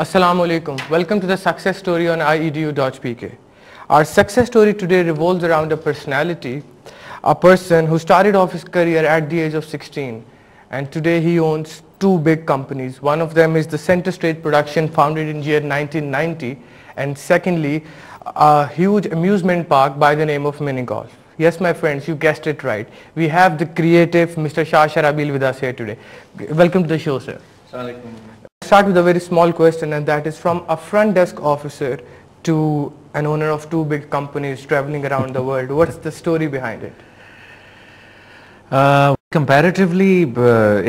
Assalamu alaikum. Welcome to the success story on IEDU.pk. Our success story today revolves around a personality, a person who started off his career at the age of 16, and today he owns two big companies. One of them is the Center Stage Production, founded in year 1990, and secondly, a huge amusement park by the name of Mini Golf. Yes, my friends, you guessed it right. We have the creative Mr. Shah Sharabil with us here today. Welcome to the show, sir. Assalamualaikum. Start with a very small question, and that is from a front desk officer to an owner of two big companies traveling around the world. What's the story behind it? Comparatively,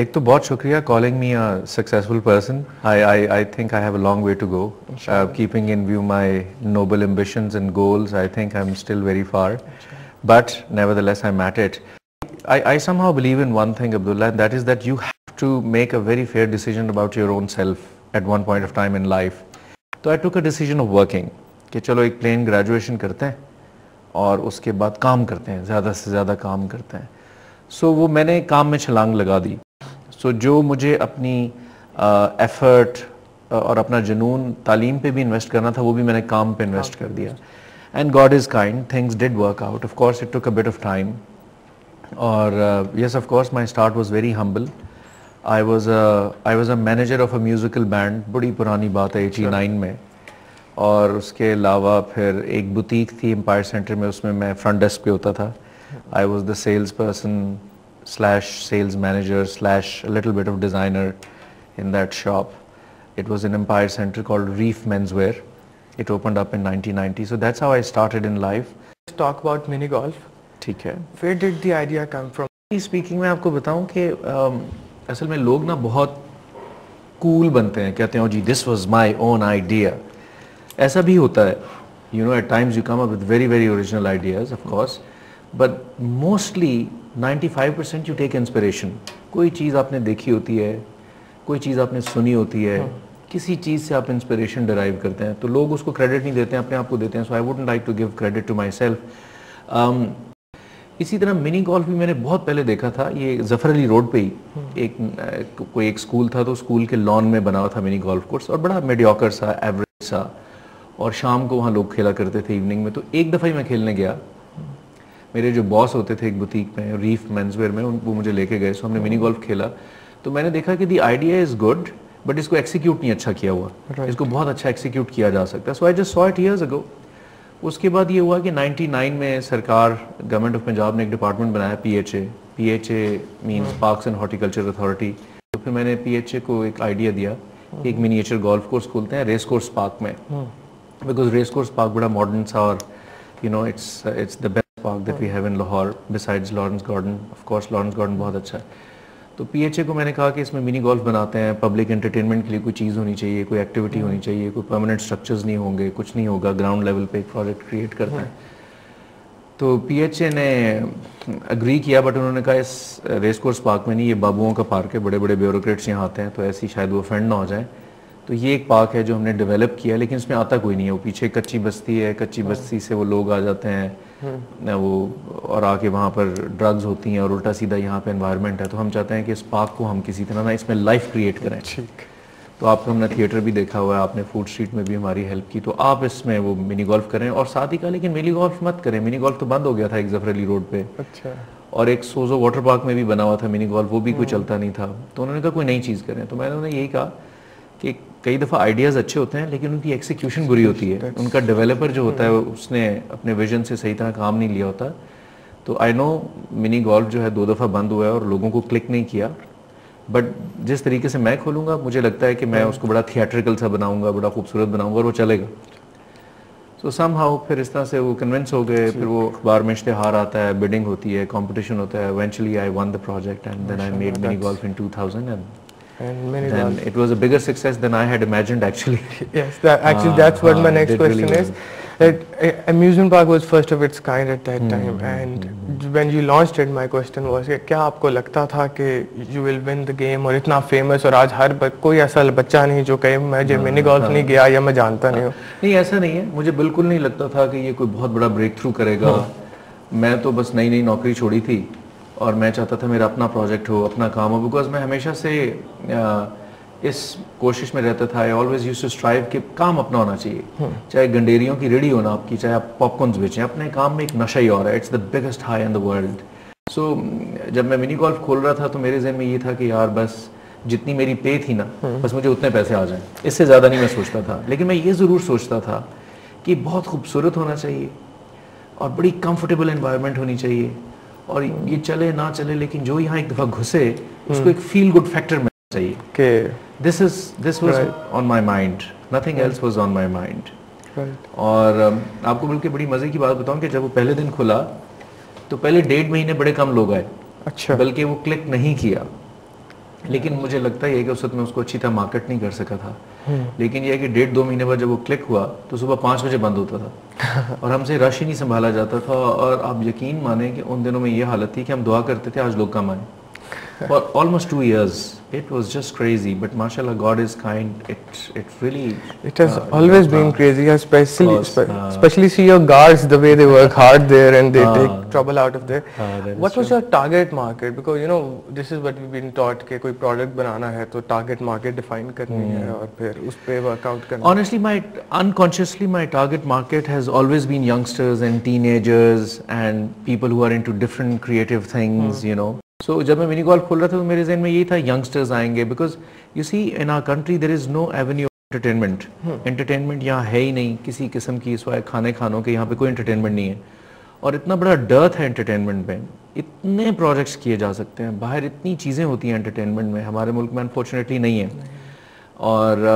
ek to bahut shukriya calling me a successful person. I think I have a long way to go. Keeping in view my noble ambitions and goals, I think I'm still very far. But nevertheless, I'm at it. I somehow believe in one thing, Abdullah, and that is that you have to make a very fair decision about your own self at one point of time in life. So I took a decision of working کہ چلو ایک plain graduation کرتے ہیں اور اس کے بعد کام کرتے ہیں, زیادہ سے زیادہ کام کرتے ہیں. سو وہ میں نے کام میں چھلانگ لگا دی. سو جو مجھے اپنی ایفرٹ اور اپنا جنون تعلیم پہ بھی انویسٹ کرنا تھا, وہ بھی میں نے کام پہ انویسٹ کر دیا. And God is kind, things did work out. Of course it took a bit of time. اور yes, of course my start was very humble. I was a manager of a musical band, بڑی پرانی بات ہے 89 میں. اور اس کے علاوہ پھر ایک بوتیک تھی امپائر سینٹر میں, اس میں میں فرنٹ ڈیسک پہ ہوتا تھا. I was the sales person / sales manager / a little bit of designer in that shop. It was an Empire Center called Reef Menswear. It opened up in 1990. So that's how I started in life. Let's talk about Mini Golf. ٹھیک ہے. Where did the idea come from? Speaking میں آپ کو بتاؤں کہ اصل میں لوگ نا بہت کول بنتے ہیں, کہتے ہیں جی this was my own idea. ایسا بھی ہوتا ہے, you know, at times you come up with very very original ideas of course, but mostly 95% you take inspiration. کوئی چیز آپ نے دیکھی ہوتی ہے, کوئی چیز آپ نے سنی ہوتی ہے, کسی چیز سے آپ انسپریشن ڈرائیو کرتے ہیں, تو لوگ اس کو کریڈٹ نہیں دیتے ہیں, اپنے آپ کو دیتے ہیں. So I wouldn't like to give credit to myself. اسی طرح منی گولف بھی میں نے بہت پہلے دیکھا تھا, یہ ظفر علی روڈ پہ ہی کوئی ایک اسکول تھا, تو اسکول کے لان میں بنا ہوا تھا منی گولف کورس, اور بڑا میڈیوکر سا, ایوریج سا, اور شام کو وہاں لوگ کھیلا کرتے تھے ایوننگ میں. تو ایک دفعہ ہی میں کھیلنے گیا, میرے جو باس ہوتے تھے ایک بوتیک میں ریف مینز ویئر میں, وہ مجھے لے کے گئے. سو ہم نے منی گولف کھیلا, تو میں نے دیکھا کہ the idea is good, but اس کو ایکسیکیوٹ نہیں اچھا کیا ہوا, اس کو بہت اچھا ایکسیکیوٹ کیا جا سکتا ہے. So I just saw it years ago. اس کے بعد یہ ہوا کہ 99 میں سرکار, گورنمنٹ آف پنجاب نے ایک ڈپارٹمنٹ بنایا, P H A means parks and horticulture authority. تو پھر میں نے پی ایچ اے کو ایک آئیڈیا دیا کہ ایک منیچر گولف کورس کھولتے ہیں ریس کورس پارک میں, بیکاز ریس کورس پارک بڑا ماڈرن سا, اور you know it's the best park that we have in Lahore besides Lawrence Garden. Of course Lawrence Garden بہت اچھا ہے. تو پی ایچ اے کو میں نے کہا کہ اس میں منی گولف بناتے ہیں, پبلک انٹرٹینمنٹ کے لیے کوئی چیز ہونی چاہیے, کوئی ایکٹیویٹی ہونی چاہیے, کوئی پرماننٹ اسٹرکچرز نہیں ہوں گے, کچھ نہیں ہوگا, گراؤنڈ لیول پہ ایک پروجیکٹ کریٹ کرتے ہیں. تو پی ایچ اے نے اگری کیا, بٹ انہوں نے کہا اس ریس کورس پارک میں نہیں, یہ بابوؤں کا پارک ہے, بڑے بڑے بیوروکریٹس یہاں آتے ہیں, تو ایسی شاید وہ فرینڈ نہ ہو جائیں. تو یہ ایک پارک ہے جو ہم نے ڈیولپ کیا, لیکن اس میں آتا کوئی نہیں ہے. وہ پیچھے کچی بستی ہے, کچی بستی سے وہ لوگ آ جاتے ہیں وہ, اور آ کے وہاں پر ڈرگز ہوتی ہیں, اور الٹا سیدھا یہاں پہ انوائرمنٹ ہے. تو ہم چاہتے ہیں کہ اس پارک کو ہم کسی طرح نا اس میں لائف کریٹ کریں. تو آپ کو ہم نے تھیٹر بھی دیکھا ہوا ہے, آپ نے فوڈ اسٹریٹ میں بھی ہماری ہیلپ کی, تو آپ اس میں وہ منی گولف کریں. اور ساتھ ہی کہا لیکن منی گولف مت کریں, منی گولف تو بند ہو گیا تھا ایک ظفر علی روڈ پہ, اور ایک سوزو واٹر پارک میں بھی بنا ہوا تھا منی گولف, وہ بھی کوئی چلتا نہیں تھا. تو انہوں نے کہا کوئی نئی چیز کریں. تو میں نے یہی کہا کہ کئی دفعہ آئیڈیاز اچھے ہوتے ہیں, لیکن ان کی ایکسیکیوشن بری ہوتی ہے. ان کا ڈیولپر جو ہوتا ہے اس نے اپنے ویژن سے صحیح طرح کام نہیں لیا ہوتا. تو آئی نو منی گولف جو ہے 2 دفعہ بند ہوا ہے اور لوگوں کو کلک نہیں کیا, بٹ جس طریقے سے میں کھولوں گا مجھے لگتا ہے کہ میں اس کو بڑا تھیٹریکل سا بناؤں گا, بڑا خوبصورت بناؤں گا, اور وہ چلے گا. سو سم ہاؤ پھر اس طرح سے وہ کنونس ہو گئے. پھر وہ اخبار میں اشتہار آتا ہے, بیڈنگ ہوتی ہے, کمپٹیشن ہوتا ہے. Eventually I won the project, and then I made mini golf in 2000, and then it was a bigger success than I had imagined actually. Yes, that's what my next question is. Amusement park was first of its kind at that time, and when you launched it, my question was کہ کیا آپ کو لگتا تھا کہ you will win the game اور اتنا famous, اور آج ہر کوئی ایسا بچہ نہیں جو کہے مجھے منی گولف نہیں گیا یا میں جانتا نہیں ہوں. نہیں, ایسا نہیں ہے. مجھے بالکل نہیں لگتا تھا کہ یہ کوئی بہت بڑا بریک تھرو کرے گا. میں تو بس نئی نوکری چھوڑی تھی, اور میں چاہتا تھا میرا اپنا پروجیکٹ ہو, اپنا کام ہو, بیکاز میں ہمیشہ سے اس کوشش میں رہتا تھا. I always used to strive کہ کام اپنا ہونا چاہیے, چاہے گنڈیریوں کی ریڈی ہونا آپ کی, چاہے آپ پاپ کارنز بیچیں, اپنے کام میں ایک نشہ ہی اور ہے. It's the biggest high in the world. So جب میں منی گولف کھول رہا تھا تو میرے ذہن میں یہ تھا کہ یار بس جتنی میری پے تھی نا, بس مجھے اتنے پیسے آ جائیں, اس سے زیادہ نہیں میں سوچتا تھا. لیکن میں یہ ضرور سوچتا تھا کہ بہت خوبصورت ہونا چاہیے اور بڑی کمفرٹیبل انوائرمنٹ ہونی چاہیے, اور یہ چلے نہ چلے لیکن جو یہاں ایک دفعہ گھسے اس کو ایک فیل گڈ فیکٹر ملنا چاہیے کہ this was on my mind, nothing else was on my mind. اور آپ کو بلکہ بڑی مزے کی بات بتاؤں کہ جب وہ پہلے دن کھلا تو پہلے 1.5 مہینے بڑے کم لوگ آئے. اچھا. بلکہ وہ کلک نہیں کیا, لیکن مجھے لگتا ہے کہ اس وقت میں اس کو اچھی طرح مارکیٹ نہیں کر سکا تھا. لیکن یہ ہے کہ 1.5-2 مہینے بعد جب وہ کلک ہوا تو صبح 5 بجے بند ہوتا تھا اور ہم سے رش ہی نہیں سنبھالا جاتا تھا. اور آپ یقین مانیں کہ ان دنوں میں یہ حالت تھی کہ ہم دعا کرتے تھے آج لوگ کم آئیں. For almost 2 years, it was just crazy. But mashallah, God is kind. It really. It has always been crazy, especially see your guards, the way they work hard there and they take trouble out of there. What was your target market? Because you know this is what we've been taught کہ کوئی product بنانا ہے تو target market define کرنی ہے اور پھر اس پہ work out کرنا. Honestly, unconsciously, my target market has always been youngsters and teenagers and people who are into different creative things, you know. So جب میں منی گولف کھول رہا تھا تو میرے ذہن میں یہی تھا یگسٹرز آئیں گے, because you see in our country there is no avenue entertainment. Entertainment یہاں ہے ہی نہیں کسی قسم کی, سوائے کھانے کھانوں کے یہاں پہ کوئی انٹرٹینمنٹ نہیں ہے. اور اتنا بڑا ڈرتھ ہے انٹرٹینمنٹ میں, اتنے پروجیکٹس کیے جا سکتے ہیں باہر, اتنی چیزیں ہوتی ہیں انٹرٹینمنٹ میں, ہمارے ملک میں انفارچونیٹلی نہیں ہے. اور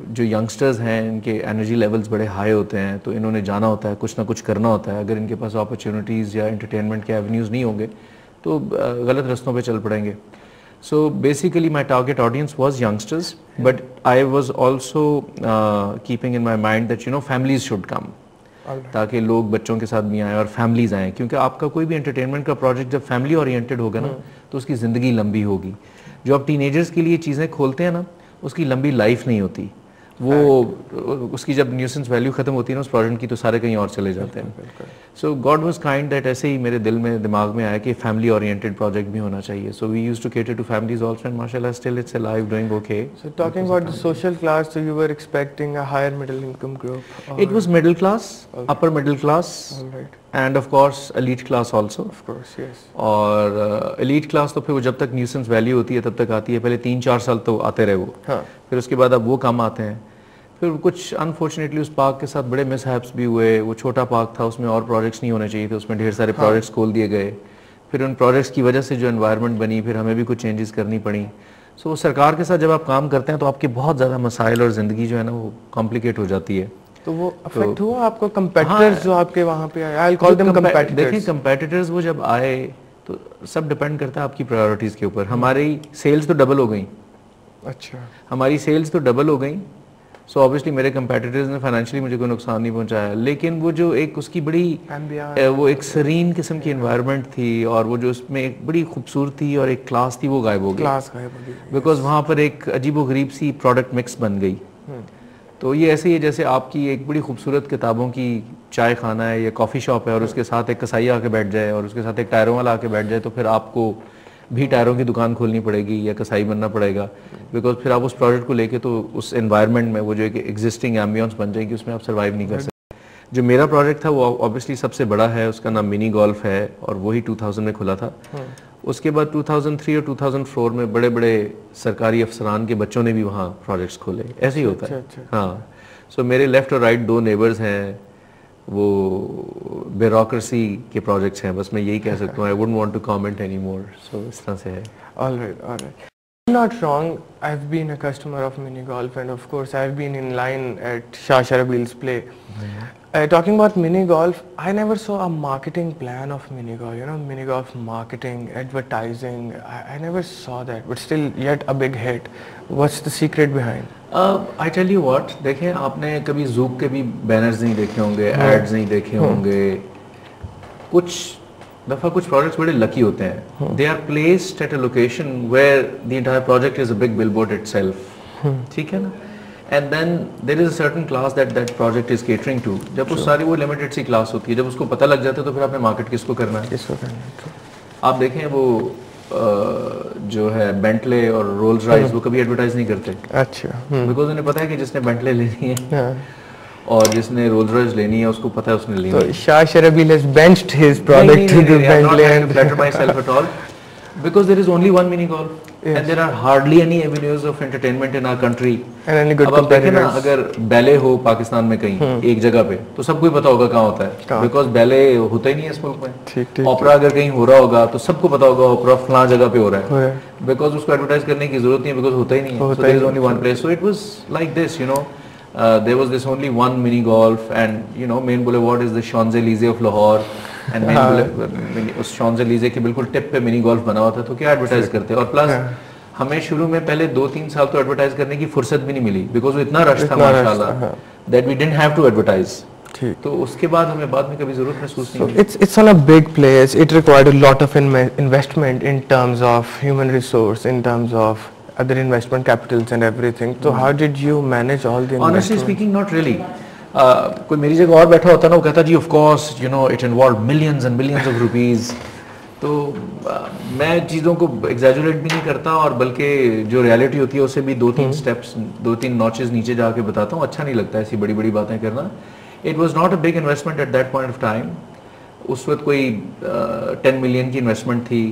جو ینگسٹرز ہیں ان کے انرجی لیولز بڑے ہائی ہوتے ہیں, تو انہوں نے جانا ہوتا ہے, کچھ نہ کچھ کرنا ہوتا ہے. اگر ان کے پاس اپرچونیٹیز یا انٹرٹینمنٹ کے ایونیوز نہیں ہوں گے تو غلط رستوں پہ چل پڑیں گے. So basically my target audience was youngsters, but I was also keeping in my mind that you know families should come, تاکہ لوگ بچوں کے ساتھ بھی آئیں اور فیملیز آئیں. کیونکہ آپ کا کوئی بھی انٹرٹینمنٹ کا پروجیکٹ جب فیملی اورینٹیڈ ہوگا نا تو اس کی زندگی لمبی ہوگی. جو آپ ٹین ایجرز کے لیے چیزیں کھولتے ہیں نا اس کی لمبی لائف نہیں ہوتی. وہ اس کی جب نیوسنس ویلیو ختم ہوتی ہے نا اس پروجیکٹ کی تو سارے کہیں اور چلے جاتے ہیں. So God was kind that ایسے ہی میرے دل میں دماغ میں آیا کہ فیملی اورینٹیڈ پروجیکٹ بھی ہونا چاہیے. So we used to cater to families also and ماشاءاللہ still it's alive doing okay. So talking about the social class, so you were expecting a higher middle income group? It was middle class, upper middle class, and of course elite class also. Of course, yes. اور elite class تو پھر وہ جب تک nuisance value ہوتی ہے تب تک آتی ہے. پہلے 3-4 سال تو آتے رہے وہ, پھر اس کے بعد اب وہ کم آتے ہیں. پھر کچھ انفارچونیٹلی اس پارک کے ساتھ بڑے مس ہیپس بھی ہوئے. وہ چھوٹا پارک تھا, اس میں اور پروجیکٹس نہیں ہونے چاہیے تھے, اس میں ڈھیر سارے پروجیکٹس کھول دیے گئے. پھر ان پروجیکٹس کی وجہ سے جو انوائرمنٹ بنی, پھر ہمیں بھی کچھ چینجز کرنی پڑیں. سو سرکار کے ساتھ جب آپ کام کرتے ہیں تو آپ کے بہت زیادہ مسائل اور زندگی جو ہے نا وہ کمپلیکیٹ ہو جاتی ہے. تو وہ افیکٹ ہوا آپ کو کمپیٹیٹرز جو آپ کے وہاں پہ آئے؟ I'll call them competitors. دیکھیں کمپیٹیٹرز وہ جب آئے تو سب ڈپینڈ کرتا ہے آپ کی پرائیورٹیز کے اوپر. ہماری سیلز تو ڈبل ہو گئیں. اچھا, ہماری سیلز تو ڈبل ہو گئیں. سو اوبیسلی میرے کمپیٹیٹرز نے فائنینشلی مجھے کوئی نقصان نہیں پہنچایا, لیکن وہ جو ایک اس کی بڑی وہ ایک سرین قسم کی انوائرمنٹ تھی اور وہ جو اس میں ایک بڑی خوبصورتی اور ایک کلاس تھی وہ غائب ہو گئی. بیکاز وہاں پر ایک عجیب و غریب سی پروڈکٹ مکس بن گئی. تو یہ ایسے ہی ہے جیسے آپ کی ایک بڑی خوبصورت کتابوں کی چائے خانہ ہے یا کافی شاپ ہے اور اس کے ساتھ ایک کسائی آ کے بیٹھ جائے اور اس کے ساتھ ایک ٹائروں والا آ کے بیٹھ جائے, تو پھر آپ کو بھی ٹائروں کی دکان کھولنی پڑے گی یا کسائی بننا پڑے گا. بیکاز پھر آپ اس پروڈکٹ کو لے کے تو اس انوائرمنٹ میں وہ جو ایک ایگزسٹنگ ایمبینس بن جائے گی اس میں آپ سروائیو نہیں کر سکتے. جو میرا پروجیکٹ تھا وہ اوبیسلی سب سے بڑا ہے, اس کا نام منی گولف ہے اور وہی 2000 میں کھلا تھا. اس کے بعد 2003 اور 2004 میں بڑے بڑے سرکاری افسران کے بچوں نے بھی وہاں پروجیکٹس کھولے. ایسے ہی ہوتا ہے. ہاں, سو میرے لیفٹ اور رائٹ 2 نیبرز ہیں, وہ بیوروکریسی کے پروجیکٹس ہیں. بس میں یہی کہہ سکتا ہوں, I wouldn't want to comment anymore. So اس طرح سے ہے. All right. I'm not wrong. I've been a customer of Mini Golf and of course I've been in line at Shah Sharabil's play. Talking about Mini Golf, I never saw a marketing plan of Mini Golf. You know, Mini Golf marketing, advertising. I never saw that, but still yet a big hit. What's the secret behind? I tell you what, دیکھیں آپ نے کبھی زوک کے بھی banners نہیں دیکھے ہوں گے, ایڈز نہیں دیکھے ہوں گے. کچھ دفعہ کچھ پروجیکٹس بڑے لکی ہوتے ہیں. They are placed at a location where the entire project is a big billboard itself. ٹھیک ہے نا. And then there is a certain class that project is catering to. جب وہ ساری وہ لمیٹڈ سی class ہوتی ہے, جب اس کو پتہ لگ جاتا ہے تو پھر آپ نے مارکیٹ کس کو کرنا ہے. کس کو کرنا ہے. آپ دیکھیں وہ جو ہے بینٹلے اور رولز رائس وہ کبھی ایڈورٹائز نہیں کرتے. اچھا. بیکاز انہیں پتا ہے کہ جس نے بینٹلے لینی ہے اور جس نے رولز رائس لینی ہے اس کو پتا ہے اس نے لینی ہے. تو شاہ شرابیل has benched his product to the Bentley and flatter myself at all because there is only one mini golf. Yes. And there are hardly any avenues of entertainment in our country. And any good competitors. اب اگر بیلے ہو پاکستان میں کہیں ایک جگہ پہ تو سب کو پتا ہوگا کہاں ہوتا ہے, بیکاز بیلے ہوتا ہی نہیں ہے اس ملک میں. اوپرا اگر کہیں ہو رہا ہوگا تو سب کو پتا ہوگا اوپرا فلاں جگہ پہ ہو رہا ہے, بیکاز اس کو ایڈورٹائز کرنے کی ضرورت نہیں ہے, بیکاز ہوتا ہی نہیں ہے. So there is only one place. So it was like this, you know. There was this only one mini golf, and you know main boulevard is the Champs-Élysées of Lahore, and us Champs-Élysées کے بالکل ٹپ پہ منی golf بنا ہوا تھا. تو کیا advertise کرتے, اور پلس ہمیں شروع میں پہلے 2-3 سال تو ایڈورٹائز کرنے کی فرصت بھی نہیں ملی, بیکاز وہ اتنا رش تھا ماشاءاللہ that we didn't have to advertise. تو اس کے بعد ہمیں بعد میں کبھی ضرورت محسوس نہیں ہوئی. It's on a big place. It required a lot of investment in terms of human resource, in terms of other investment capitals and everything. So how did you manage all the investment? Honestly speaking, not really. کوئی میری جگہ اور بیٹھا ہوتا نا, وہ کہتا جی of course, you know, it involved millions and millions of rupees. تو میں چیزوں کو ایگزیجوریٹ بھی نہیں کرتا, اور بلکہ جو ریالٹی ہوتی ہے اسے بھی 2-3 اسٹیپس 2-3 نوچز نیچے جا کے بتاتا ہوں. اچھا نہیں لگتا ایسی بڑی بڑی باتیں کرنا. It was not a big investment at that point of time. اس وقت کوئی 10 ملین کی انویسٹمنٹ تھی,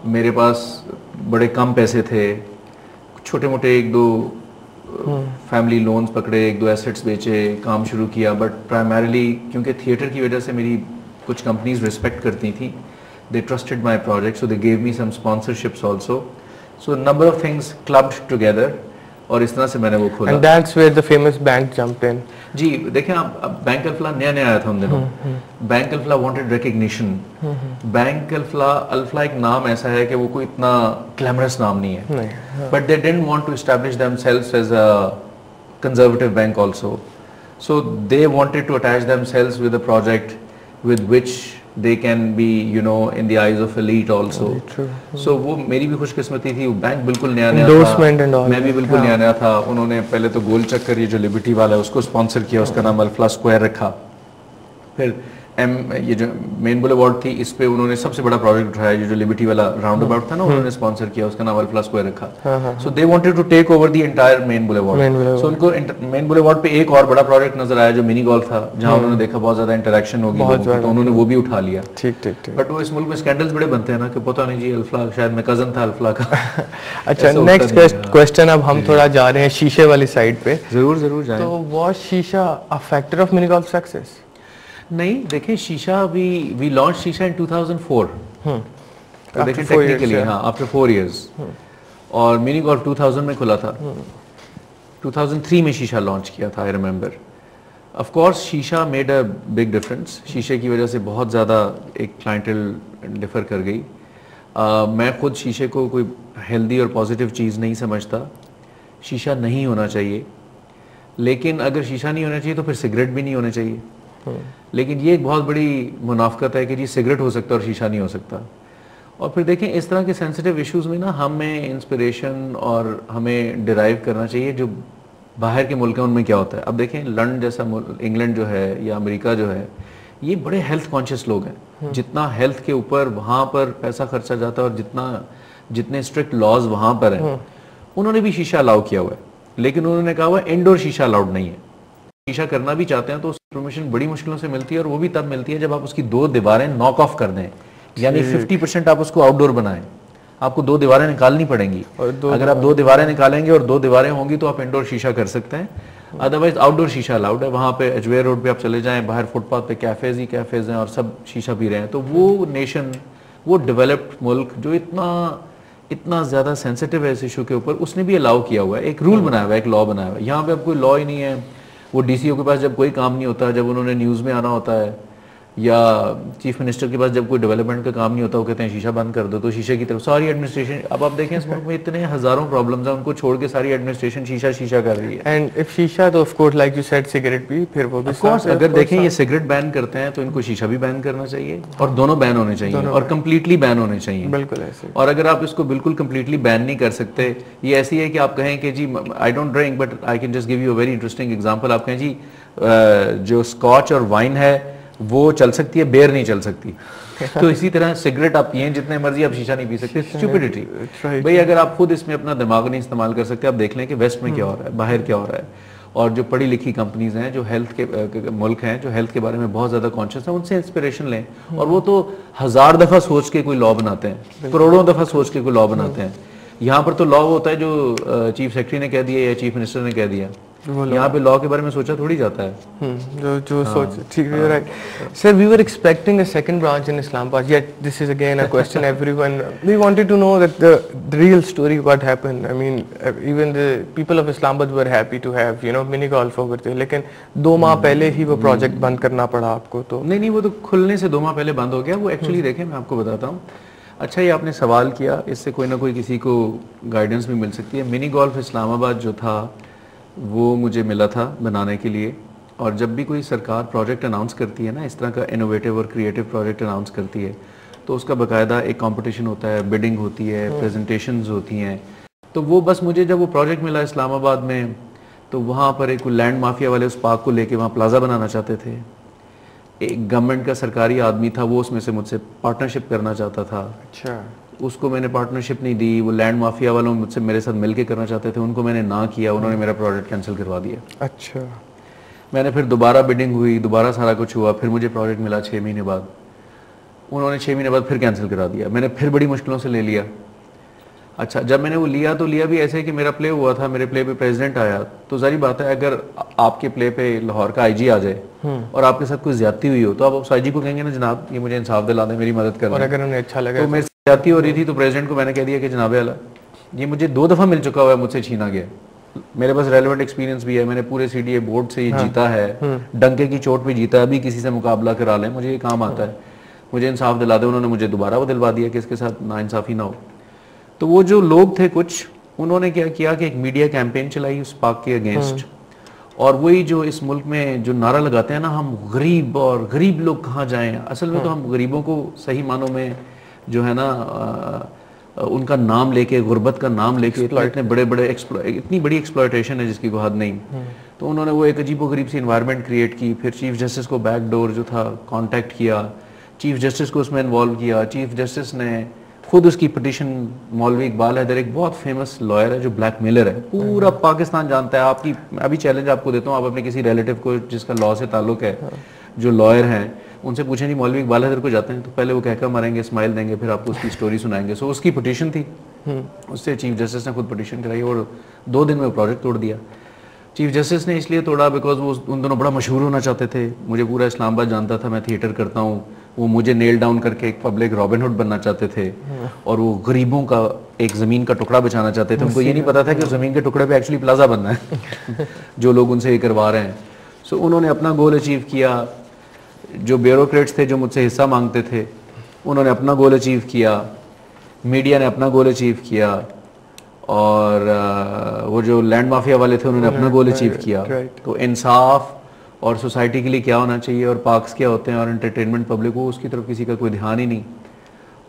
میرے پاس بڑے کم پیسے تھے, چھوٹے موٹے 1-2 فیملی لونز پکڑے, 1-2 ایسٹس بیچے, کام شروع کیا. بٹ پرائمریلی کیونکہ تھیٹر کی وجہ سے میری کچھ کمپنیز ریسپیکٹ کرتی تھیں, they trusted my project, so they gave me some sponsorships also. So number of things clubbed together, اور اس طرح سے میں نے وہ کھولا. And that's where the famous bank jumped in. جی دیکھیں آپ, بینک الفلا نیا آیا تھا ان دنوں. بینک الفلا wanted recognition. بینک الفلا ایک نام ایسا ہے کہ وہ کوئی اتنا گلیمرس نام نہیں ہے, but they didn't want to establish themselves as a conservative bank also. So they wanted to attach themselves with a project with which they can be, you know, in the eyes of elite also. So وہ میری بھی خوش قسمتی تھی, bank بالکل نیا تھا, میں بھی بالکل نیا تھا. انہوں نے پہلے تو گول چکر یہ جو لبرٹی والا ہے اس کو اسپانسر کیا, اس کا نام الفلا اسکوائر رکھا. پھر یہ جو مین بولیوارڈ تھی اس پہ انہوں نے سب سے بڑا پروجیکٹ اٹھایا, یہ جو لبرٹی والا راؤنڈ اباؤٹ تھا نا, انہوں نے اسپانسر کیا, اس کا نام الفلا اسکوائر رکھا. So they wanted to take over the entire main boulevard. So ان کو مین بولیوارڈ پہ ایک اور بڑا پروجیکٹ نظر آیا جو منی گولف تھا, جہاں انہوں نے دیکھا بہت زیادہ انٹریکشن ہوگی, تو انہوں نے وہ بھی اٹھا لیا. بٹ وہ اس ملک میں اسکینڈلز بڑے بنتے ہیں نا کہ پتہ نہیں جی الفلا شاید میں کزن تھا الفلا کا. اچھا نیکسٹ کوسچن, اب ہم تھوڑا جا رہے ہیں شیشے والی سائڈ پہ. ضرور جائیں. تو واز شیشہ a factor of mini golf success? نہیں دیکھیں, شیشہ وی لانچ شیشہ ان 2004. دیکھیں ٹیکنیکلی ہاں آفٹر 4 ایئرز, اور منی گولف 2000 میں کھلا تھا. 2003 میں شیشہ لانچ کیا تھا, آئی ریمبر. آف کورس شیشہ میڈ اے بگ ڈفرینس. شیشے کی وجہ سے بہت زیادہ ایک کلائنٹل ڈفر کر گئی. میں خود شیشے کو کوئی ہیلدی اور پازیٹیو چیز نہیں سمجھتا. شیشہ نہیں ہونا چاہیے, لیکن اگر شیشہ نہیں ہونا چاہیے تو پھر سگریٹ بھی نہیں ہونا چاہیے. لیکن یہ ایک بہت بڑی منافقت ہے کہ جی سگریٹ ہو سکتا ہے اور شیشہ نہیں ہو سکتا. اور پھر دیکھیں اس طرح کے سینسٹیو ایشوز میں نا ہمیں انسپریشن اور ہمیں ڈرائیو کرنا چاہیے جو باہر کے ملک ہیں ان میں کیا ہوتا ہے. اب دیکھیں لنڈن جیسا انگلینڈ جو ہے یا امریکہ جو ہے, یہ بڑے ہیلتھ کانشیس لوگ ہیں. جتنا ہیلتھ کے اوپر وہاں پر پیسہ خرچا جاتا ہے اور جتنے اسٹرکٹ لاز وہاں پر ہیں, انہوں نے بھی شیشہ الاؤ کیا ہوا ہے, لیکن انہوں نے کہا ہوا انڈور شیشہ الاؤڈ نہیں ہے. شیشہ کرنا بھی چاہتے ہیں تو اس کی پرمیشن بڑی مشکلوں سے ملتی ہے, اور وہ بھی تب ملتی ہے جب آپ اس کی 2 دیواریں ناک آف کر دیں, یعنی 50% آپ اس کو آؤٹ ڈور بنائیں. آپ کو 2 دیواریں نکالنی پڑیں گی. اگر آپ 2 دیواریں نکالیں گے اور 2 دیواریں ہوں گی تو آپ انڈور شیشہ کر سکتے ہیں. ادروائز آؤٹ ڈور شیشہ الاؤڈ ہے. وہاں پہ اجویر روڈ پہ آپ چلے جائیں, باہر فٹ پاتھ پہ کیفیز ہی کیفیز ہیں اور سب شیشہ پی رہے ہیں. تو وہ نیشن, وہ ڈیولپڈ ملک جو اتنا زیادہ سینسٹیو ہے اس ایشو کے اوپر, اس نے بھی الاؤ کیا ہوا ہے, ایک رول بنایا ہوا ہے, ایک لا بنایا ہوا ہے. یہاں پہ اب کوئی لا ہی نہیں ہے. وہ ڈی سی او کے پاس جب کوئی کام نہیں ہوتا, جب انہوں نے نیوز میں آنا ہوتا ہے, یا چیف منسٹر کے پاس جب کوئی ڈیولپمنٹ کا کام نہیں ہوتا, وہ کہتے ہیں شیشہ بند کر دو, تو شیشے کی طرف ساری ایڈمنسٹریشن. اب آپ دیکھیں اس ملک میں اتنے ہزاروں پرابلمز ہیں, ان کو چھوڑ کے ساری ایڈمنسٹریشن شیشہ کر رہی ہے. اینڈ اف شیشہ تو of course like you said cigarette بھی, پھر وہ بھی آف کورس اگر دیکھیں یہ سگریٹ بین کرتے ہیں تو ان کو شیشہ بھی بین کرنا چاہیے, اور دونوں بین ہونے چاہیے, اور کمپلیٹلی بین ہونے چاہیے. بالکل ایسے. اور اگر آپ اس کو بالکل کمپلیٹلی بین نہیں کر سکتے, یہ ایسی ہے کہ آپ کہیں کہ جی I don't drink but I can just give you a very interesting example. آپ کہیں جی جو اسکاچ اور وائن ہے وہ چل سکتی ہے, بیر نہیں چل سکتی. تو اسی طرح سگریٹ آپ پئیں جتنے مرضی, آپ شیشہ نہیں پی سکتے. اسٹوپڈیٹی بھائی, اگر آپ خود اس میں اپنا دماغ نہیں استعمال کر سکتے, آپ دیکھ لیں کہ ویسٹ میں کیا ہو رہا ہے, باہر کیا ہو رہا ہے. اور جو پڑھی لکھی کمپنیز ہیں, جو ہیلتھ کے ملک ہیں, جو ہیلتھ کے بارے میں بہت زیادہ کانشیس ہیں, ان سے انسپریشن لیں. اور وہ تو 1000 دفعہ سوچ کے کوئی لا بناتے ہیں, کروڑوں دفعہ سوچ کے کوئی لا بناتے ہیں. یہاں پر تو لا ہوتا ہے جو چیف سیکرٹری نے کہہ دیا یا چیف منسٹر نے کہہ دیا. یہاں پہ لا کے بارے میں سوچا تھوڑی جاتا ہے. جو سوچ, ٹھیک ہے, right. Sir, we were expecting a second branch in Islamabad, yet this is again a question everyone, we wanted to know that the real story what happened. I mean, even the people of Islamabad were happy to have, you know, mini golf over there, لیکن 2 ماہ پہلے ہی وہ project بند کرنا پڑا آپ کو. تو نہیں, وہ تو کھلنے سے 2 ماہ پہلے بند ہو گیا. وہ ایکچولی دیکھیں, میں آپ کو بتاتا ہوں. اچھا, یہ آپ نے سوال کیا, اس سے کوئی نہ کوئی کسی کو گائیڈنس بھی مل سکتی ہے. منی گولف اسلام آباد جو تھا وہ مجھے ملا تھا بنانے کے لیے. اور جب بھی کوئی سرکار پروجیکٹ اناؤنس کرتی ہے نا, اس طرح کا انوویٹیو اور کریٹیو پروجیکٹ اناؤنس کرتی ہے, تو اس کا باقاعدہ ایک کمپٹیشن ہوتا ہے, بڈنگ ہوتی ہے, پریزنٹیشنز ہوتی ہیں. تو وہ بس مجھے جب وہ پروجیکٹ ملا اسلام آباد میں, تو وہاں پر ایک لینڈ مافیا والے اس پارک کو لے کے وہاں پلازا بنانا چاہتے تھے. ایک گورنمنٹ کا سرکاری آدمی تھا, وہ اس میں سے مجھ سے پارٹنرشپ کرنا چاہتا تھا. اچھا, اس کو میں نے پارٹنرشپ نہیں دی. وہ لینڈ مافیا والوں مجھ سے میرے ساتھ مل کے کرنا چاہتے تھے, ان کو میں نے نہ کیا, انہوں نے میرا پروجیکٹ کینسل کروا دیا. اچھا, میں نے پھر دوبارہ بڈنگ ہوئی, دوبارہ سارا کچھ ہوا, پھر مجھے پروجیکٹ ملا 6 مہینے بعد. انہوں نے 6 مہینے بعد پھر کینسل کرا دیا. میں نے پھر بڑی مشکلوں سے لے لیا. اچھا, جب میں نے وہ لیا تو لیا بھی ایسے کہ میرا پلے ہوا تھا, میرے پلے پہ پریزیڈنٹ آیا. تو ظاہری بات ہے, اگر آپ کے پلے پہ لاہور کا IG آ جائے اور آپ کے ساتھ کوئی زیادتی ہوئی ہو, تو آپ اس IG کو کہیں گے نا, جناب یہ مجھے انصاف دلا دیں, میری مدد کر دیں. اور اگر انہیں اچھا لگا تو میرے سے زیادتی ہو رہی تھی, تو پریزیڈنٹ کو میں نے کہہ دیا کہ جناب اعلیٰ, یہ مجھے 2 دفعہ مل چکا ہوا ہے, مجھ سے چھینا گیا. میرے پاس ریلیونٹ ایکسپیرینس بھی ہے, میں نے پورے CDA بورڈ سے یہ جیتا ہے, ڈنکے کی چوٹ پہ جیتا ہے. ابھی کسی سے مقابلہ کرا لیں, مجھے یہ کام آتا ہے, مجھے انصاف دلا دیں. انہوں نے مجھے دوبارہ وہ دلوا دیا کہ اس کے ساتھ ناانصافی نہ ہو. تو وہ جو لوگ تھے کچھ, انہوں نے کیا کیا کہ ایک میڈیا کیمپین چلائی اس پارک کے اگینسٹ. اور وہی جو اس ملک میں جو نعرہ لگاتے ہیں نا, ہم غریب, اور غریب لوگ کہاں جائیں. اصل میں تو ہم غریبوں کو صحیح معنوں میں جو ہے نا, ان کا نام لے کے, غربت کا نام لے کے, اتنے بڑے اتنی بڑی ایکسپلائٹیشن ہے جس کی کوئی حد نہیں. تو انہوں نے وہ ایک عجیب و غریب سی انوائرمنٹ کریٹ کی. پھر چیف جسٹس کو بیک ڈور جو تھا کانٹیکٹ کیا, چیف جسٹس کو اس میں انوالو کیا. چیف جسٹس نے خود اس کی پٹیشن, مولوی اقبال حیدر ایک بہت فیمس لائر ہے جو بلیک میلر ہے, پورا پاکستان جانتا ہے. آپ کی ابھی چیلنج آپ کو دیتا ہوں, آپ اپنے کسی ریلیٹیو کو جس کا لا سے تعلق ہے, جو لائر ہیں, ان سے پوچھیں جی مولوی اقبال حیدر کو جاتے ہیں, تو پہلے وہ کہہ کر ماریں گے, اسمائل دیں گے, پھر آپ کو اس کی سٹوری سنائیں گے. سو اس کی پٹیشن تھی, اس سے چیف جسٹس نے خود پٹیشن کرائی, اور 2 دن میں وہ پروجیکٹ توڑ دیا. چیف جسٹس نے اس لیے توڑا بیکاز وہ ان دونوں بڑا مشہور ہونا چاہتے تھے. مجھے پورا اسلام آباد جانتا تھا, میں تھیٹر کرتا ہوں. وہ مجھے نیل ڈاؤن کر کے ایک پبلک رابن ہوڈ بننا چاہتے تھے, اور وہ غریبوں کا ایک زمین کا ٹکڑا بچانا چاہتے تھے. ان کو یہ نہیں پتا تھا کہ اس زمین کے ٹکڑے پہ ایکچولی پلازا بننا ہے, جو لوگ ان سے یہ کروا رہے ہیں. سو انہوں نے اپنا گول اچیو کیا. جو بیوروکریٹس تھے جو مجھ سے حصہ مانگتے تھے, انہوں نے اپنا گول اچیو کیا. میڈیا نے اپنا گول اچیو کیا, اور وہ جو لینڈ مافیا والے تھے انہوں نے اپنا گول اچیو کیا. تو انصاف اور سوسائٹی کے لیے کیا ہونا چاہیے, اور پارکس کیا ہوتے ہیں, اور انٹرٹینمنٹ پبلک, وہ اس کی طرف کسی کا کوئی دھیان ہی نہیں.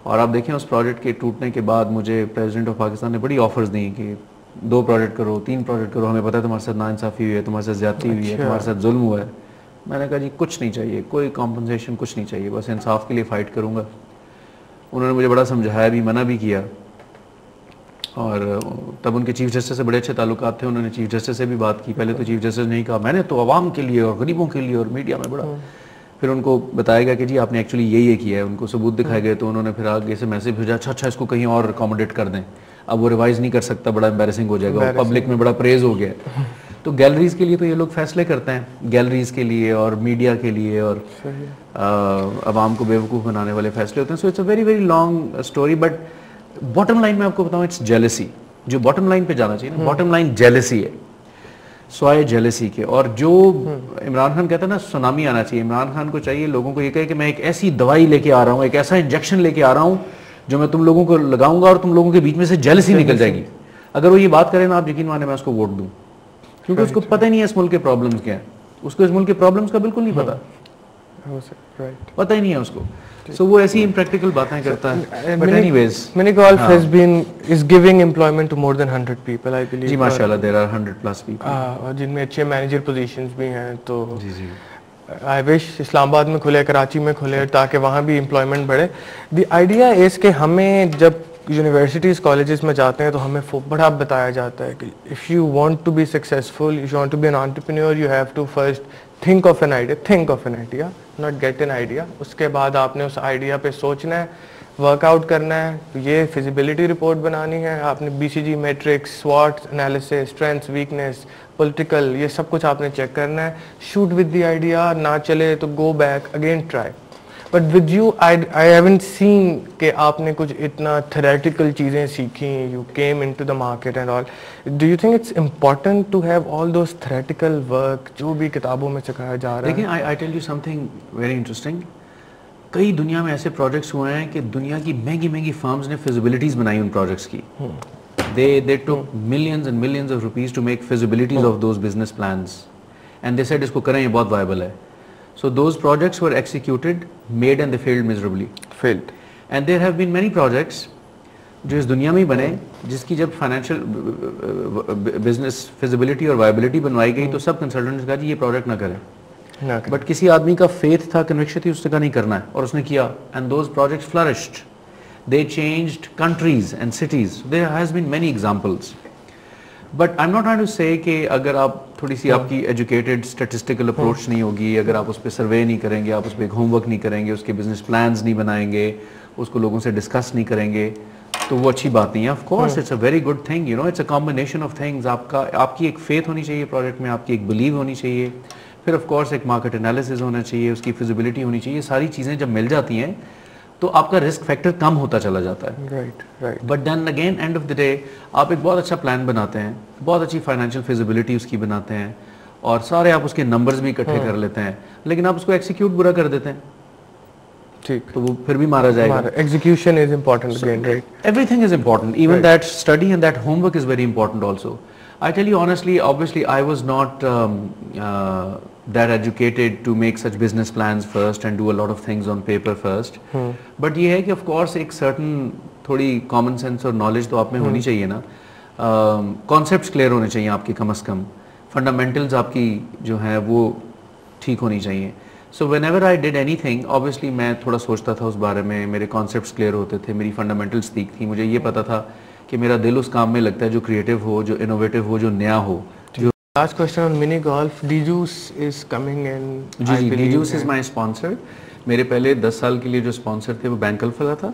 اور آپ دیکھیں اس پروجیکٹ کے ٹوٹنے کے بعد مجھے پریزیڈنٹ آف پاکستان نے بڑی آفرز دی کہ 2 پروجیکٹ کرو, 3 پروجیکٹ کرو, ہمیں پتہ ہے تمہارے ساتھ ناانصافی ہوئی ہے, تمہارے ساتھ زیادتی ہوئی ہے, تمہارے ساتھ ظلم ہوا ہے. میں نے کہا جی کچھ نہیں چاہیے, کوئی کمپنسیشن کچھ نہیں چاہیے, بس انصاف کے لیے فائٹ کروں گا. انہوں نے مجھے بڑا سمجھایا بھی, منع بھی کیا. اور تب ان کے چیف جسٹس سے بڑے اچھے تعلقات تھے, انہوں نے چیف جسٹس سے بھی بات کی. پہلے تو چیف جسٹس نے کہا میں نے تو عوام کے لیے اور غریبوں کے لیے اور میڈیا میں بڑا. پھر ان کو بتایا گیا کہ جی آپ نے ایکچولی یہ کیا ہے, ان کو ثبوت دکھائے گئے. تو انہوں نے پھر آگے سے میسج بھیجا, اچھا اس کو کہیں اور اکوموڈیٹ کر دیں, اب وہ ریوائز نہیں کر سکتا, بڑا امبیرسنگ ہو جائے گا, پبلک میں بڑا پریز ہو گیا. تو گیلریز کے لیے تو یہ لوگ فیصلے کرتے ہیں, گیلریز کے لیے اور میڈیا کے لیے, اور عوام کو بیوقوف بنانے والے فیصلے ہوتے ہیں. So it's a very very long story, but bottom line میں آپ کو بتاؤں اٹس جیلسی. جو باٹم لائن پہ جانا چاہیے نا, باٹم لائن جیلسی ہے, سوائے جیلسی کے. اور جو عمران خان کہتا ہے نا سونامی آنا چاہیے, عمران خان کو چاہیے لوگوں کو یہ کہے کہ میں ایک ایسی دوائی لے کے آ رہا ہوں, ایک ایسا انجیکشن لے کے آ رہا ہوں جو میں تم لوگوں کو لگاؤں گا اور تم لوگوں کے بیچ میں سے جیلسی نکل جائے گی. اگر وہ یہ بات کرے نا, آپ یقین مانے میں اس کو ووٹ دوں, کیونکہ اس کو پتہ نہیں ہے اس ملک کے پرابلمس کیا ہیں. اس کو اس ملک کے پرابلمس کا بالکل نہیں پتا, پتہ ہی نہیں ہے اس کو. So وہ ایسی impractical باتیں کرتا ہے. But anyways, Mini Golf is giving employment to more than 100 people, I believe. جی ماشاءاللہ there are 100+ people. اور جن میں اچھے مینیجر پوزیشنز بھی ہیں. تو I wish اسلام آباد میں کھلے, کراچی میں کھلے, تاکہ وہاں بھی امپلائمنٹ بڑھے. دی آئیڈیا از کہ ہمیں جب یونیورسٹیز کالجز میں جاتے ہیں تو ہمیں بڑا بتایا جاتا ہے کہ if you want to be successful, you want to be an entrepreneur, you have to first think of an idea, not get an idea. اس کے بعد آپ نے اس آئیڈیا پہ سوچنا ہے, ورک آؤٹ کرنا ہے, یہ فیزیبلٹی رپورٹ بنانی ہے, آپ نے BCG matrix, SWOT analysis, strengths, weakness, political, یہ سب کچھ آپ نے چیک کرنا ہے. شوٹ ود دی آئیڈیا, نہ چلے تو go back again try. But with you I haven't seen کہ آپ نے کچھ اتنا تھیریٹیکل چیزیں سیکھیں, you came into the market and all. Do you think it's important to have all those theoretical work جو بھی کتابوں میں سکھایا جا رہا ہے؟ دیکھیں, I tell you something very interesting. کئی دنیا میں ایسے پروجیکٹس ہوئے ہیں کہ دنیا کی مہنگی مہنگی فارمز نے فیزیبلٹیز بنائی ان پروجیکٹس کی. They took millions and millions of rupees to make feasibilities of those business plans, and they said اس کو کریں, یہ بہت viable ہے. So those projects were executed, made, and they failed miserably. Failed. And there have been many projects جو اس دنیا میں ہی بنے, جس کی جب فائنینشیل بزنس فیزیبلٹی اور وائبلٹی بنوائی گئی تو سب کنسلٹنٹس کہا جی یہ پروجیکٹ نہ کریں. بٹ کسی آدمی کا فیتھ تھا, کنوکشن تھی, اس نے کہا نہیں کرنا ہے, اور اس نے کیا. And those projects flourished, they changed countries and cities. There has been many examples. But I'm not trying to say کہ اگر آپ تھوڑی سی آپ کی ایجوکیٹڈ اسٹیٹسٹیکل اپروچ نہیں ہوگی, اگر آپ اس پہ سروے نہیں کریں گے, آپ اس پہ ایک ہوم ورک نہیں کریں گے, اس کے بزنس پلانز نہیں بنائیں گے, اس کو لوگوں سے ڈسکس نہیں کریں گے, تو وہ اچھی بات نہیں ہے. Of course it's a very good thing, you know, it's a combination of things. آپ کی ایک فیتھ ہونی چاہیے پروجیکٹ میں, آپ کی ایک بلیو ہونی چاہیے, پھر آف کورس ایک مارکیٹ انالیسز ہونا چاہیے, اس کی فیزیبلٹی ہونی چاہیے. ساری چیزیں جب مل جاتی ہیں تو آپ کا رسک فیکٹر کم ہوتا چلا جاتا ہے. But then again end of the day آپ ایک بہت اچھا پلان بناتے ہیں, بہت اچھی فائنینشیل فیزیبلٹی اس کی بناتے ہیں, اور سارے آپ اس کے نمبرز بھی اکٹھے کر لیتے ہیں, لیکن آپ اس کو ایکسیکیوٹ برا کر دیتے ہیں, ٹھیک, تو وہ پھر بھی مارا جائے گا. Execution is important again, right. Everything is important, even that study and that homework is very important also. I tell you honestly, obviously I was not that educated to make such business plans first and do a lot of things on paper first. But یہ ہے کہ of course ایک certain تھوڑی common sense اور knowledge تو آپ میں ہونی چاہیے نا. concepts clear ہونے چاہیے آپ کے کم از کم, fundamentals آپ کی جو ہیں وہ ٹھیک ہونی چاہیے. So whenever I did anything, obviously میں تھوڑا سوچتا تھا اس بارے میں, میرے concepts clear ہوتے تھے, میری fundamentals ٹھیک تھی, مجھے یہ پتا تھا کہ میرا دل اس کام میں لگتا ہے جو کریٹو ہو, جو انوویٹو ہو, جو نیا ہو. Last question on mini golf. DJuice is coming in. G, DJuice is my sponsor. میرے پہلے 10 سال کے لیے جو اسپانسر تھے وہ بینک الفلا تھا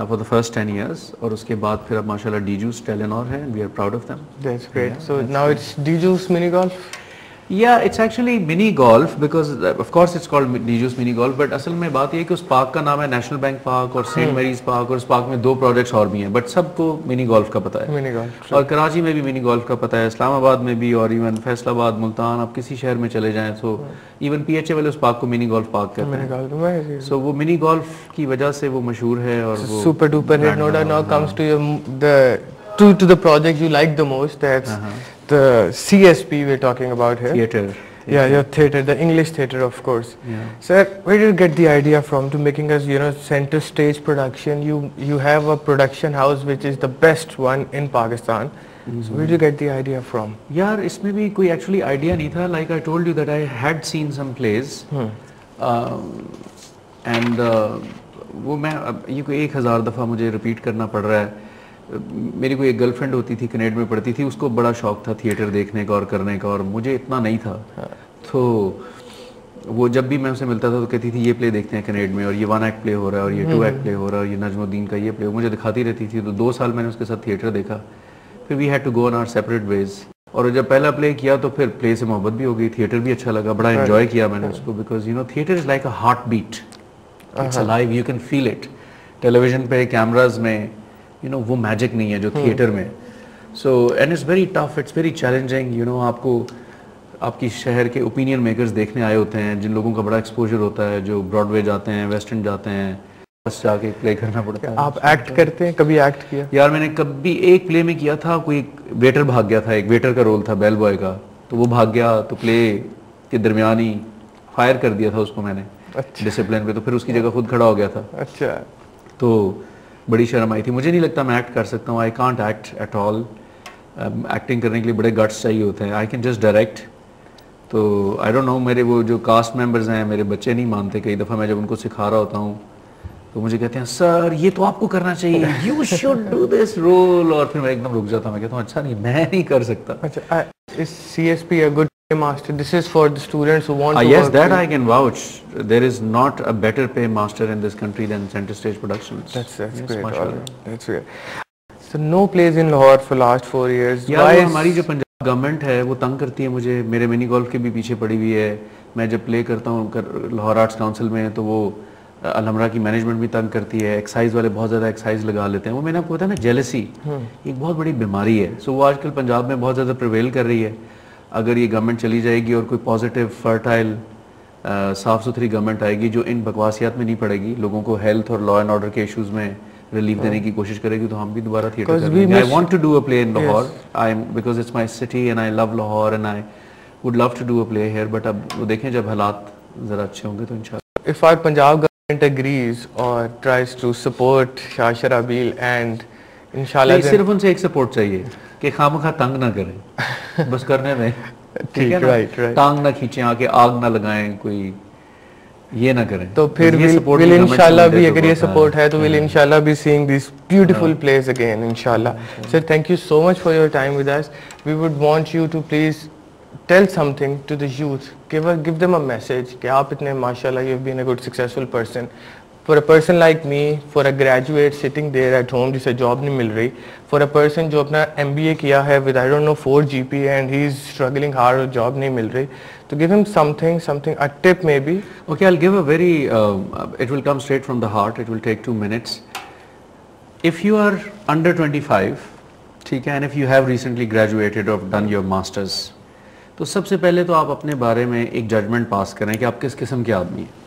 for the first 10 years, اور اس کے بعد پھر اب ماشاءاللہ DJuice Telenor ہے, and we are proud of them. That's great. So now it's DJuice mini golf. Yeah, it's actually mini golf because of course it's called DJuice mini golf, but اصل میں بات یہ ہے کہ اس پارک کا نام ہے نیشنل بینک پارک اور سینٹ میریز پارک, اور اس پارک میں 2 پروجیکٹس اور بھی ہیں, بٹ سب کو منی گولف کا پتہ ہے. منی گولف, اور کراچی میں بھی منی گولف کا پتہ ہے, اسلام آباد میں بھی, اور ایون فیصل آباد, ملتان, آپ کسی شہر میں چلے جائیں تو ایون PHA والے اس پارک کو منی گولف پارک کہتے ہیں. سو وہ منی گولف کی وجہ سے وہ مشہور ہے, اور وہ super duper hit. Now comes to the project you like the most. That's the CSP we're talking about here. Theater. Yeah, your theater, the English theater, of course. Yeah. Sir, where did you get the idea from to making us, center stage production? You have a production house which is the best one in Pakistan. So where did you get the idea from? یار اس میں بھی کوئی actually idea نہیں تھا. Like I told you that I had seen some plays. And وہ میں یہ کوئی 1000 دفعہ مجھے ریپیٹ کرنا پڑ رہا ہے. میری کوئی ایک گرل فرینڈ ہوتی تھی, کینیڈا میں پڑھتی تھی, اس کو بڑا شوق تھا تھیٹر دیکھنے کا اور کرنے کا, اور مجھے اتنا نہیں تھا. تو وہ جب بھی میں اسے ملتا تھا تو کہتی تھی یہ پلے دیکھتے ہیں کینیڈا میں, اور یہ 1 ایکٹ پلے ہو رہا ہے, اور یہ 2 ایکٹ پلے ہو رہا ہے, اور یہ نجم الدین کا یہ پلے, مجھے دکھاتی رہتی تھی. تو 2 سال میں نے اس کے ساتھ تھیٹر دیکھا, پھر we had to go on our separate ways. اور جب پہلا پلے کیا تو پھر پلے سے محبت بھی ہو گئی, تھیٹر بھی اچھا لگا, بڑا انجوائے کیا میں نے اس کو, because theatre is like a heartbeat, it's alive, you can feel it. Television پہ کیمراز میں وہ میجک نہیں ہے جو تھیٹر میں. So and it's very tough, it's very challenging. آپ کو آپ کی شہر کے اوپینین میکرز دیکھنے آئے ہوتے ہیں, جن لوگوں کا بڑا ایکسپوجر ہوتا ہے, جو براڈ وے جاتے ہیں, ویسٹ اینڈ جاتے ہیں, بس جا کے پلے کرنا پڑتا ہے. آپ ایکٹ کرتے ہیں, کبھی ایکٹ کیا؟ یار میں نے کبھی ایک پلے میں کیا تھا, کوئی ویٹر بھاگ گیا تھا, ایک ویٹر کا رول تھا بیل بوائے کا, تو وہ بھاگ گیا, تو پلے کے درمیان ہی فائر کر دیا تھا اس کو میں نے ڈسپلن پہ, تو پھر اس کی جگہ خود کھڑا ہو گیا تھا. اچھا. تو بڑی شرم آئی تھی. مجھے نہیں لگتا میں ایکٹ کر سکتا ہوں. I can't act at all. Acting کرنے کے لیے بڑے گٹس چاہیے ہوتے ہیں. I can just direct. تو تو آئی ڈونٹ نو میرے وہ جو کاسٹ ممبرز ہیں میرے بچے نہیں مانتے. کئی دفعہ میں جب ان کو سکھا رہا ہوتا ہوں تو مجھے کہتے ہیں سر یہ تو آپ کو کرنا چاہیے, you should do this role, اور پھر میں ایک دم رک جاتا ہوں, میں کہتا ہوں اچھا نہیں میں نہیں کر سکتا. اچھا, is CSP a good pay master? This is for the students who want to Yes, work that with- I can vouch. There is not a better pay master in this country than Center Stage Productions. That's Yes, great. All mashallah. right. That's great. So no plays in Lahore for last 4 years. یار Why وہ is- ہماری جو Punjab government ہے وہ تنگ کرتی ہے مجھے, میرے منی گولف کے بھی پیچھے پڑی ہوئی ہے. میں جب پلے کرتا ہوں لاہور آرٹس کاؤنسل میں تو وہ الحمرہ کی مینجمنٹ بھی تنگ کرتی ہے. ایکسائز والے بہت زیادہ ایکسائز لگا لیتے ہیں. وہ میں نے آپ کو بتایا نا جیلسی ایک بہت بڑی بیماری ہے. سو وہ آج کل پنجاب میں بہت زیادہ پریویل کر رہی ہے. اگر یہ گورنمنٹ چلی جائے گی اور کوئی پازیٹیو فرٹائل صاف ستھری گورنمنٹ آئے گی جو ان بکواسیات میں نہیں پڑے گی, لوگوں کو ہیلتھ اور لا اینڈ آرڈر کے ایشوز میں ریلیف دینے کی کوشش کرے گی, تو ہم بھی دوبارہ تھیٹر کریں گے. I want to do a play in Lahore because it's my city and I love Lahore and I would love to do a play here. But اب وہ دیکھیں جب حالات ذرا اچھے ہوں گے تو انشاءاللہ. if our Punjab government agrees or tries to support Shah Sharabil and inshallah then صرف ان سے ایک سپورٹ چاہیے کہ خامخواہ تنگ نہ کریں, بس کرنے دیں. ٹھیک ہے نا, ٹانگ نہ کھینچیں, آ کے آگ نہ لگائیں, کوئی یہ نہ کریں. تو پھر will inshallah بھی اگر یہ support ہے تو will inshallah be seeing these beautiful plays again inshallah. Sir, thank you so much for your time with us. We would want you to please tell something to the youth, give them a message کہ آپ اتنے mashallah you've been a good successful person. For a person like me, for a graduate sitting there at home جسے job نہیں مل رہی, for a person جو اپنا MBA کیا ہے with I don't know 4 GPA and he's struggling hard اور job نہیں مل رہی, to give him something, a tip maybe. Okay, I'll give a very, it will come straight from the heart, it will take 2 minutes. If you are under 25, ٹھیک ہے, and if you have recently graduated or done your masters, تو سب سے پہلے تو آپ اپنے بارے میں ایک ججمنٹ پاس کریں کہ آپ کس قسم کے آدمی ہیں.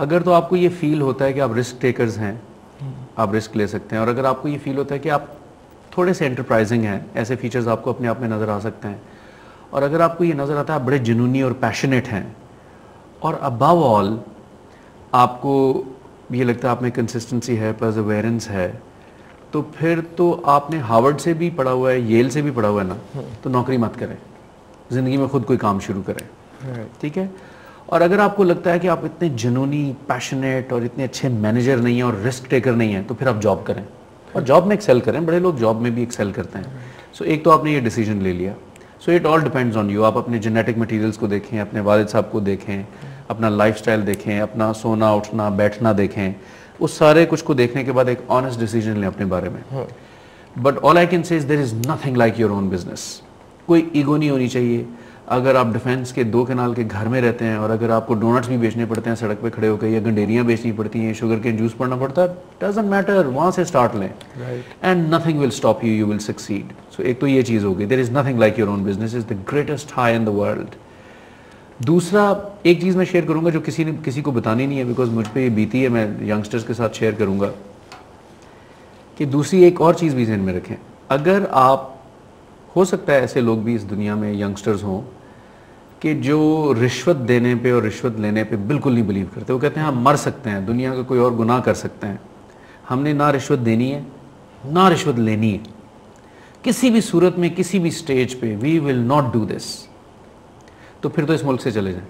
اگر تو آپ کو یہ فیل ہوتا ہے کہ آپ رسک ٹیکرز ہیں, آپ رسک لے سکتے ہیں, اور اگر آپ کو یہ فیل ہوتا ہے کہ آپ تھوڑے سے انٹرپرائزنگ ہیں, ایسے فیچرز آپ کو اپنے آپ میں نظر آ سکتے ہیں, اور اگر آپ کو یہ نظر آتا ہے آپ بڑے جنونی اور پیشنیٹ ہیں, اور ابو آل آپ کو یہ لگتا ہے آپ میں کنسسٹنسی ہے, پرزویرنس ہے, تو پھر تو آپ نے ہارورڈ سے بھی پڑھا ہوا ہے, ییل سے بھی پڑھا ہوا ہے نا, تو نوکری مت کریں, زندگی میں خود کوئی کام شروع کریں. ٹھیک ہے. اور اگر آپ کو لگتا ہے کہ آپ اتنے جنونی, پیشنیٹ اور اتنے اچھے مینیجر نہیں ہیں اور رسک ٹیکر نہیں ہیں, تو پھر آپ جاب کریں اور جاب میں ایکسیل کریں. بڑے لوگ جاب میں بھی ایکسیل کرتے ہیں. سو ایک تو آپ نے یہ ڈیسیجن لے لیا. So it all depends on you. آپ اپنے جینیٹک مٹیریلس کو دیکھیں, اپنے والد صاحب کو دیکھیں, اپنا لائف سٹائل دیکھیں, اپنا سونا اٹھنا بیٹھنا دیکھیں, اس سارے کچھ کو دیکھنے کے بعد ایک آنیسٹ ڈیسیجن لیں اپنے بارے میں. But all I can say is there is nothing like your own business. کوئی ایگو نہیں ہونی چاہیے. اگر آپ ڈیفینس کے 2 کنال کے گھر میں رہتے ہیں اور اگر آپ کو ڈونٹس بھی بیچنے پڑتے ہیں سڑک پہ کھڑے ہو کے, یا گنڈیریاں بیچنی پڑتی ہیں, شوگر کین جوس پڑنا پڑتا ہے, ڈزنٹ میٹر, وہاں سے اسٹارٹ لیں, and nothing will stop you, you will succeed. So ایک تو یہ چیز ہوگی, there is nothing like your own business, is the greatest high in the world. دوسرا ایک چیز میں شیئر کروں گا جو کسی کو بتانی نہیں ہے, بیکاز مجھ پہ یہ بیتی ہے, میں ینگسٹرز کے ساتھ شیئر کروں گا, کہ دوسری ایک اور چیز بھی ذہن میں رکھیں. اگر آپ, ہو سکتا ہے ایسے لوگ بھی اس دنیا میں ینگسٹرز ہوں کہ جو رشوت دینے پہ اور رشوت لینے پہ بالکل نہیں بلیو کرتے. وہ کہتے ہیں ہم مر سکتے ہیں, دنیا کا کوئی اور گناہ کر سکتے ہیں, ہم نے نہ رشوت دینی ہے نہ رشوت لینی ہے, کسی بھی صورت میں کسی بھی سٹیج پہ, وی ول ناٹ ڈو دس. تو پھر تو اس ملک سے چلے جائیں,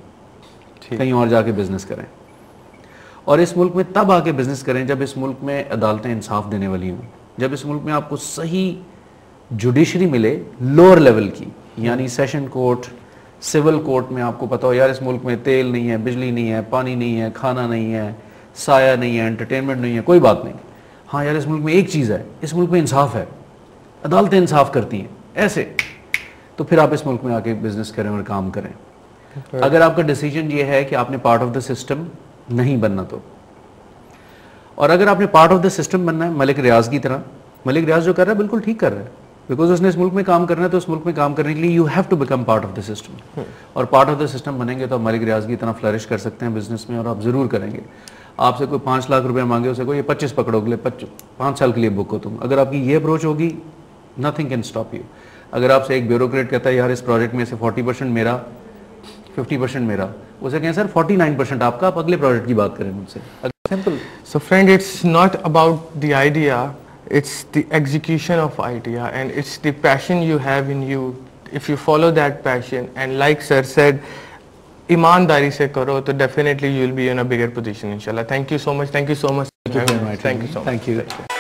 کہیں اور جا کے بزنس کریں, اور اس ملک میں تب آ کے بزنس کریں جب اس ملک میں عدالتیں انصاف دینے والی ہوں, جب اس ملک میں آپ کو صحیح جوڈیشری ملے لوور لیول کی, یعنی سیشن کورٹ, سول کورٹ میں آپ کو پتا ہو یار اس ملک میں تیل نہیں ہے, بجلی نہیں ہے, پانی نہیں ہے, کھانا نہیں ہے, سایہ نہیں ہے, انٹرٹینمنٹ نہیں ہے, کوئی بات نہیں, ہاں یار اس ملک میں ایک چیز ہے, اس ملک میں انصاف ہے, عدالتیں انصاف کرتی ہیں, ایسے, تو پھر آپ اس ملک میں آ کے بزنس کریں اور کام کریں. اگر آپ کا ڈیسیجن یہ ہے کہ آپ نے پارٹ آف دا سسٹم نہیں بننا, تو, اور اگر آپ نے پارٹ آف دا سسٹم بننا ہے ملک ریاض کی طرح, ملک ریاض جو کر رہا ہے بالکل ٹھیک کر رہا ہے, بیکاز اس نے اس ملک میں کام کرنا ہے, تو اس ملک میں کام کرنے کے لیے you have to become part of the system. اور پارٹ آف دا سسٹم بنیں گے تو آپ ملک ریاض کی طرح فلرش کر سکتے ہیں بزنس میں, اور آپ ضرور کریں گے. آپ سے کوئی 5 لاکھ روپے مانگے, اسے کوئی یہ 25 پکڑو, گے 5 سال کے لیے بک ہو تم. اگر آپ کی یہ اپروچ ہوگی, نتھنگ کین اسٹاپ یو. اگر آپ سے ایک بیوروکریٹ کہتا ہے یار اس پروجیکٹ میں سے 40% میرا, 50% میرا, اسے کہیں سر 49% آپ کا, آپ اگلے پروجیکٹ کی بات کریں مجھ سے. Simple. So friend, it's not about the idea, it's the execution of idea, and it's the passion you have in you, if you follow that passion, and like sir said, ایمانداری سے کرو, تو definitely you will be in a bigger position inshallah. Thank you so much. Thank you for inviting me. Thank you so much. Thank you.